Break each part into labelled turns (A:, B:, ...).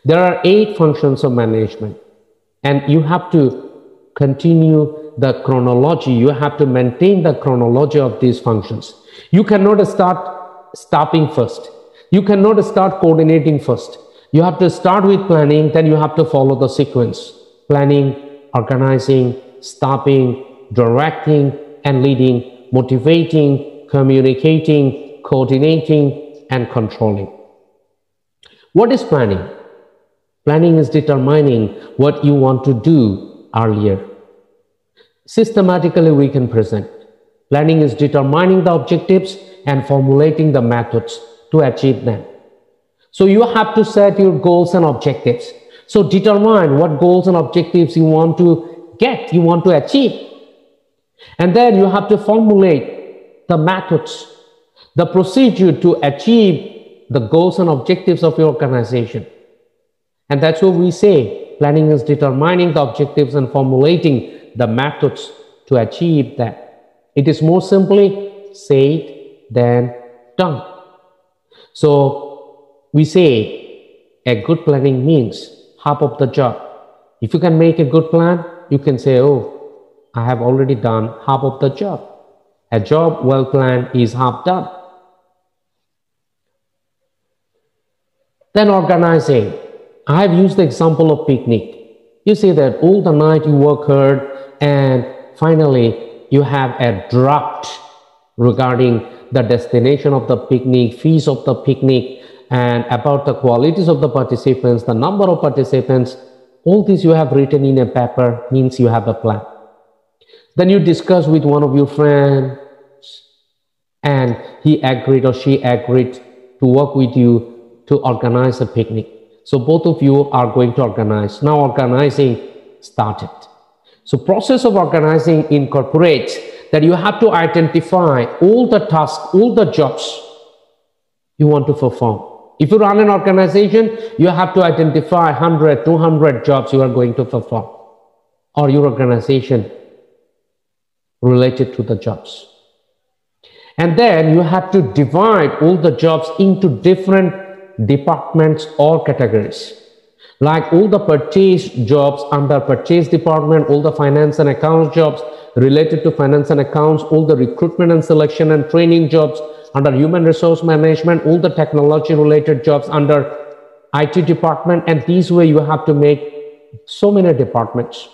A: There are 8 functions of management, and you have to continue the chronology. You have to maintain the chronology of these functions. You cannot start stopping first. You cannot start coordinating first. You have to start with planning, then you have to follow the sequence. Planning, organizing, stopping, directing and leading, motivating, communicating, coordinating and controlling. What is planning? Planning is determining what you want to do earlier. Systematically we can present. Planning is determining the objectives and formulating the methods to achieve them. So you have to set your goals and objectives. So determine what goals and objectives you want to get, you want to achieve. And then you have to formulate the methods, the procedure to achieve the goals and objectives of your organization. And that's what we say. Planning is determining the objectives and formulating the methods to achieve that. It is more simply said than done. So we say a good planning means half of the job. If you can make a good plan, you can say, oh, I have already done half of the job. A job well planned is half done. Then organizing. I have used the example of picnic. You say that all the night you work hard and finally you have a draft regarding the destination of the picnic, fees of the picnic, and about the qualities of the participants, the number of participants. All this you have written in a paper, means you have a plan. Then you discuss with one of your friends and he agreed or she agreed to work with you to organize a picnic. So both of you are going to organize. Now organizing started. So process of organizing incorporates that you have to identify all the tasks, all the jobs you want to perform. If you run an organization, you have to identify 100, 200 jobs you are going to perform, or your organization related to the jobs. And then you have to divide all the jobs into different departments or categories. Like all the purchase jobs under purchase department, all the finance and accounts jobs related to finance and accounts, all the recruitment and selection and training jobs under human resource management, all the technology related jobs under IT department. And this way you have to make so many departments.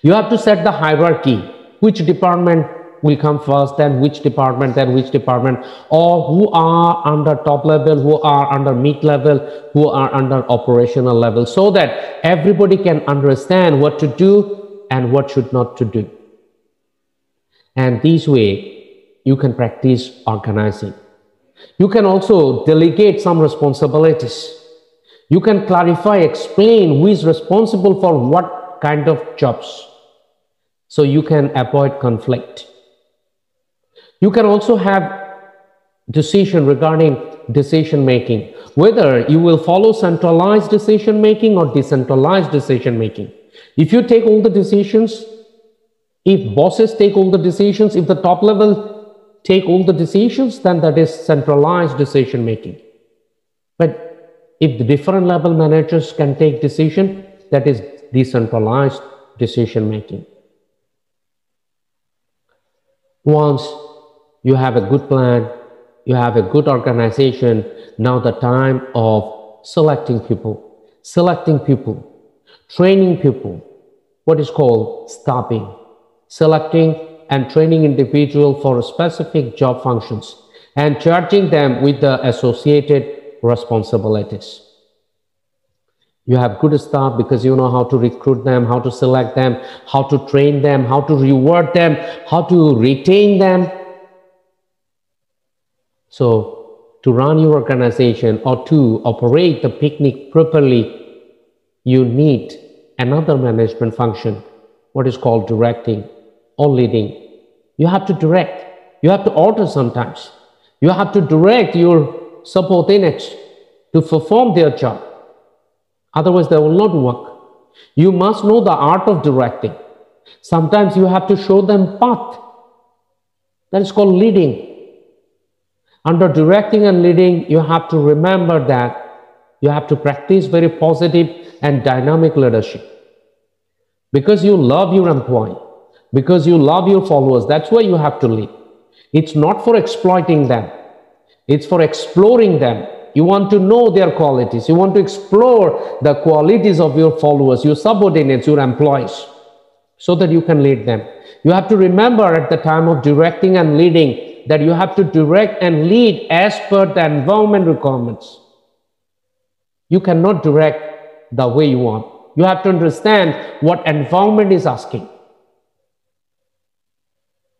A: You have to set the hierarchy, which department will come first, then which department, or who are under top level, who are under mid level, who are under operational level, so that everybody can understand what to do and what should not to do. And this way you can practice organizing. You can also delegate some responsibilities. You can clarify, explain who is responsible for what kind of jobs, so you can avoid conflict. You can also have decision regarding decision making, whether you will follow centralized decision making or decentralized decision making. If you take all the decisions, if bosses take all the decisions, if the top level take all the decisions, then that is centralized decision making. But if the different level managers can take decision, that is decentralized decision making. Once you have a good plan, you have a good organization, now the time of selecting people, training people, what is called staffing, selecting and training individual for specific job functions and charging them with the associated responsibilities. You have good staff because you know how to recruit them, how to select them, how to train them, how to reward them, how to retain them. So to run your organization or to operate the picnic properly, you need another management function, what is called directing or leading. You have to direct, you have to order sometimes. You have to direct your subordinates to perform their job. Otherwise, they will not work. You must know the art of directing. Sometimes you have to show them path. That is called leading. Under directing and leading, you have to remember that You have to practice very positive and dynamic leadership. Because you love your employee, because you love your followers, that's why you have to lead. It's not for exploiting them. It's for exploring them. You want to know their qualities. You want to explore the qualities of your followers, your subordinates, your employees, so that you can lead them. You have to remember at the time of directing and leading that you have to direct and lead as per the environment requirements. You cannot direct the way you want. You have to understand what environment is asking.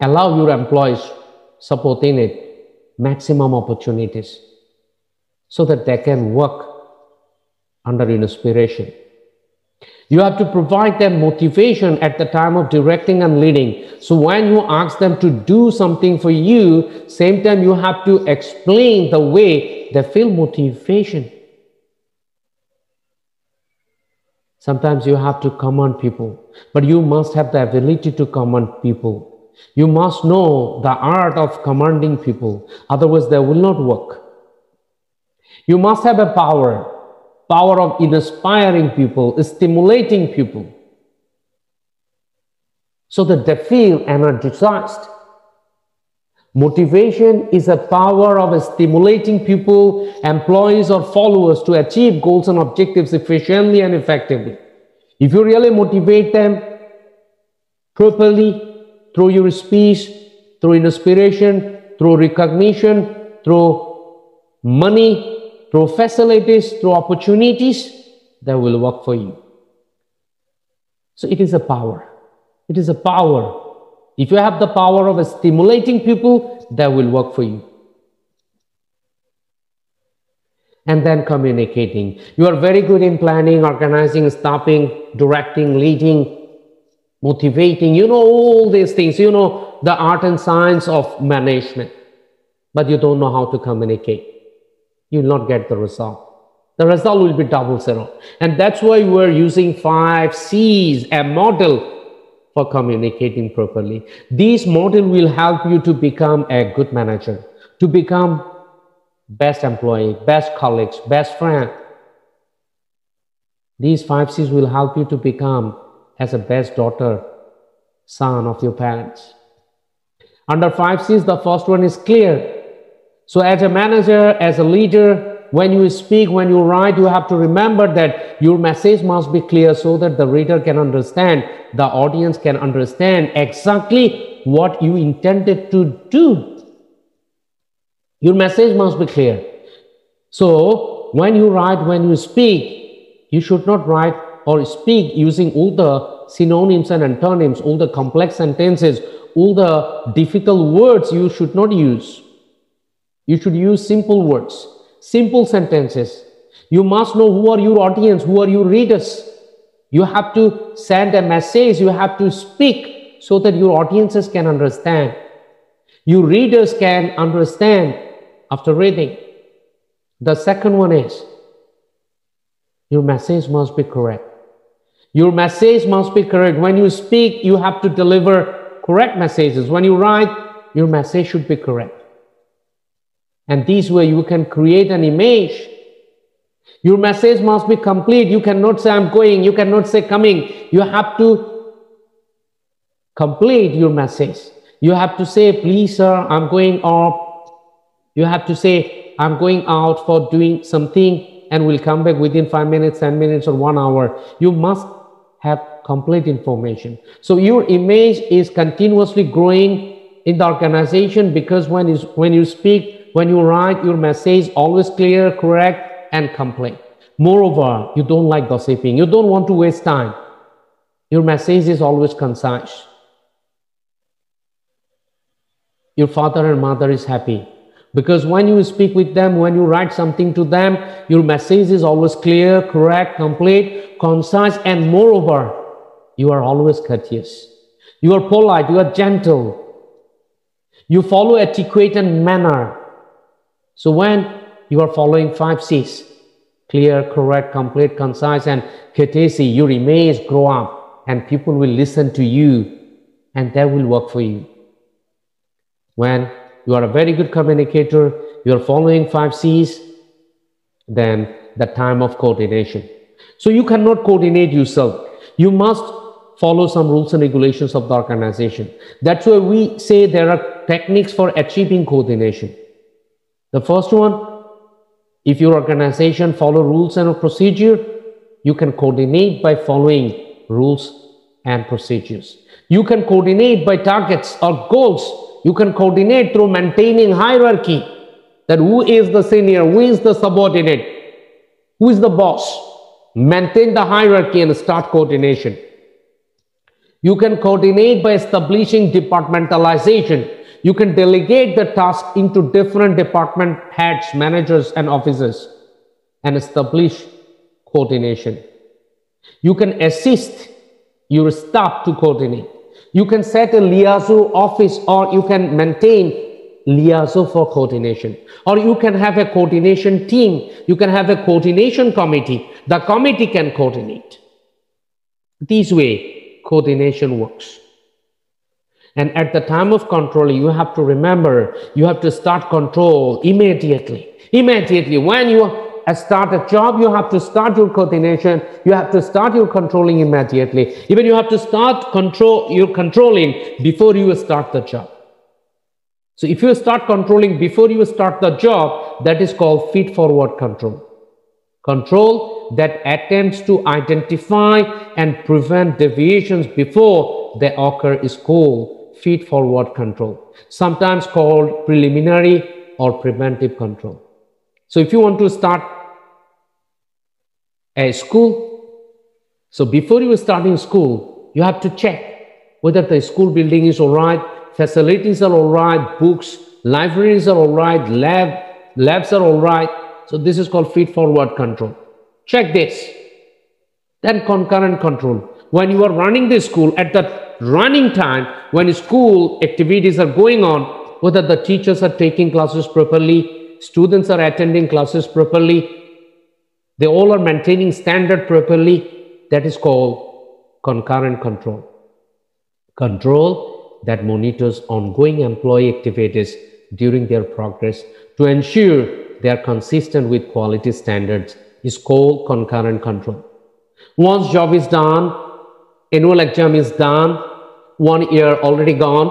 A: Allow your employees, subordinate, maximum opportunities so that they can work under inspiration. You have to provide them motivation at the time of directing and leading. So when you ask them to do something for you, same time you have to explain the way they feel motivation. Sometimes you have to command people, but you must have the ability to command people. You must know the art of commanding people, otherwise they will not work. You must have a power of inspiring people, stimulating people, so that they feel energized. Motivation is a power of stimulating people, employees or followers to achieve goals and objectives efficiently and effectively. If you really motivate them properly, through your speech, through inspiration, through recognition, through money, through facilities, through opportunities, they will work for you. So it is a power. It is a power. If you have the power of stimulating people, they will work for you. And then communicating. You are very good in planning, organizing, staffing, directing, leading, motivating. You know all these things. You know the art and science of management. But you don't know how to communicate. You will not get the result. The result will be double zero. And that's why we are using 5 C's, a model for communicating properly. This model will help you to become a good manager, to become best employee, best colleagues, best friend. These 5 C's will help you to become as a best daughter, son of your parents. Under 5 C's, the first one is clear. So as a manager, as a leader, when you speak, when you write, you have to remember that your message must be clear so that the reader can understand, the audience can understand exactly what you intended to do. Your message must be clear. So when you write, when you speak, you should not write or speak using all the synonyms and antonyms, all the complex sentences, all the difficult words you should not use. You should use simple words, simple sentences. You must know who are your audience, who are your readers. You have to send a message, you have to speak so that your audiences can understand. Your readers can understand after reading. The second one is, your message must be correct. Your message must be correct. When you speak, you have to deliver correct messages. When you write, your message should be correct. And this way you can create an image. Your message must be complete. You cannot say I'm going, you cannot say coming. You have to complete your message. You have to say, please sir, I'm going off. You have to say, I'm going out for doing something and will come back within 5 minutes, 10 minutes or 1 hour. You must have complete information. So your image is continuously growing in the organization, because when you speak, when you write, your message always clear, correct, and complete. Moreover, you don't like gossiping. You don't want to waste time. Your message is always concise. Your father and mother is happy, because when you speak with them, when you write something to them, your message is always clear, correct, complete, concise, and moreover, you are always courteous. You are polite, you are gentle. You follow etiquette and manner. So when you are following 5 C's, clear, correct, complete, concise, and courtesy, your image grow up and people will listen to you and they will work for you. When you are a very good communicator, you are following 5 C's, then the time of coordination. So you cannot coordinate yourself. You must follow some rules and regulations of the organization. That's why we say there are techniques for achieving coordination. The first one, if your organization follow rules and a procedure, you can coordinate by following rules and procedures. You can coordinate by targets or goals. You can coordinate through maintaining hierarchy, that who is the senior, who is the subordinate, who is the boss. Maintain the hierarchy and start coordination. You can coordinate by establishing departmentalization. You can delegate the task into different department heads, managers, and officers and establish coordination. You can assist your staff to coordinate. You can set a liaison office, or you can maintain liaison for coordination, or you can have a coordination team. You can have a coordination committee. The committee can coordinate. This way, coordination works. And at the time of control, you have to remember, you have to start control immediately. Immediately, when you start a job, you have to start your coordination. You have to start your controlling immediately. Even you have to start your controlling before you start the job. So if you start controlling before you start the job, that is called feed-forward control. Control that attempts to identify and prevent deviations before they occur is called feed-forward control, sometimes called preliminary or preventive control. So if you want to start a school, so before you start in school, you have to check whether the school building is all right, facilities are all right, books, libraries are all right, labs are all right. So this is called feed-forward control. Check this. Then concurrent control. When you are running the school, at the running time, when school activities are going on, whether the teachers are taking classes properly, students are attending classes properly, they all are maintaining standard properly, that is called concurrent control. Control that monitors ongoing employee activities during their progress to ensure they are consistent with quality standards is called concurrent control. Once job is done, annual exam is done, 1 year already gone,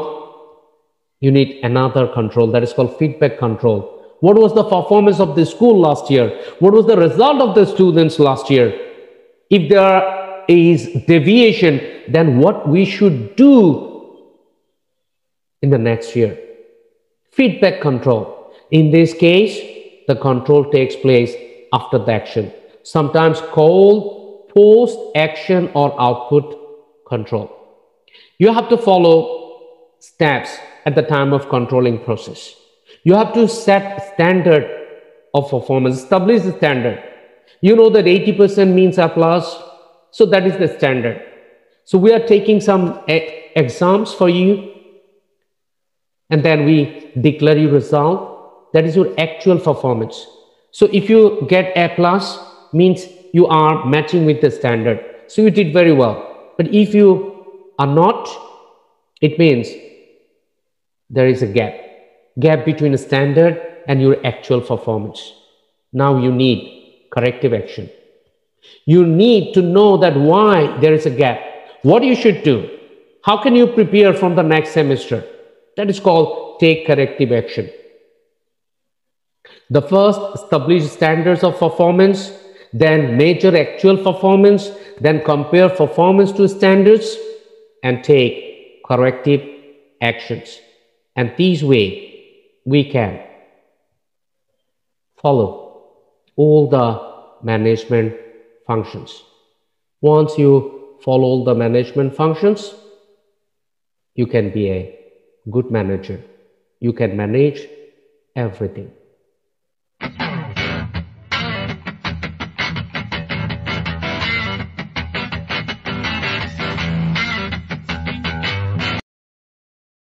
A: you need another control, that is called feedback control. What was the performance of the school last year? What was the result of the students last year? If there is deviation, then what we should do in the next year? Feedback control. In this case, the control takes place after the action, sometimes called post-action or output control. You have to follow steps at the time of controlling process. You have to set standard of performance, establish the standard. You know that 80% means A+, so that is the standard. So we are taking some exams for you, and then we declare your result. That is your actual performance. So if you get A+, means you are matching with the standard. So you did very well. But if you are not, it means there is a gap between the standard and your actual performance. Now you need corrective action. You need to know that why there is a gap. What you should do. How can you prepare from the next semester? That is called take corrective action. The first, establish standards of performance, then measure actual performance, then compare performance to standards and take corrective actions. And this way we can follow all the management functions. Once you follow all the management functions, you can be a good manager. You can manage everything.